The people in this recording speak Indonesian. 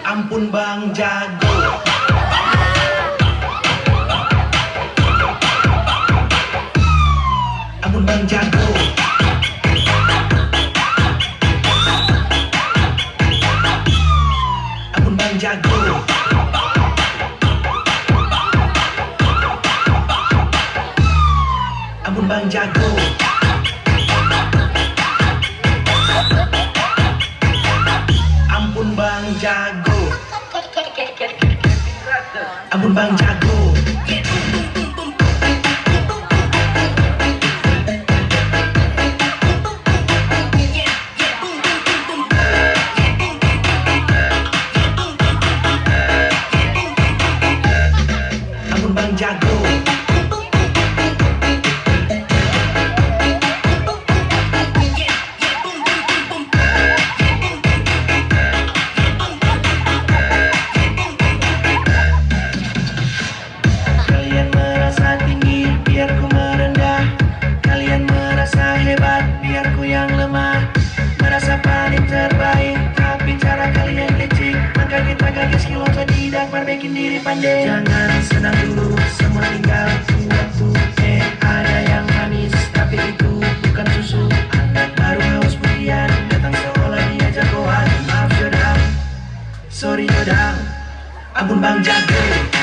Ampun Bang Jago. Ampun Bang Jago. Ampun Bang Jago. Ampun Bang Jago. Ampun Bang Jago. Ampun Bang Jago. Ampun Bang Jago. Kalian merasa tinggi, biar ku merendah. Kalian merasa hebat, biar ku yang lemah. Merasa paling terbaik, tapi cara kalian licik. Maka kita gagas kilo tidak perbaiki diri pandai. Jangan senang dulu, semua tinggal waktu. Ada yang manis, tapi itu bukan susu. Anda baru haus pujian, datang seolah dia jagoan. Maaf Yodang, sorry Yodang. Ampun Bang Jago.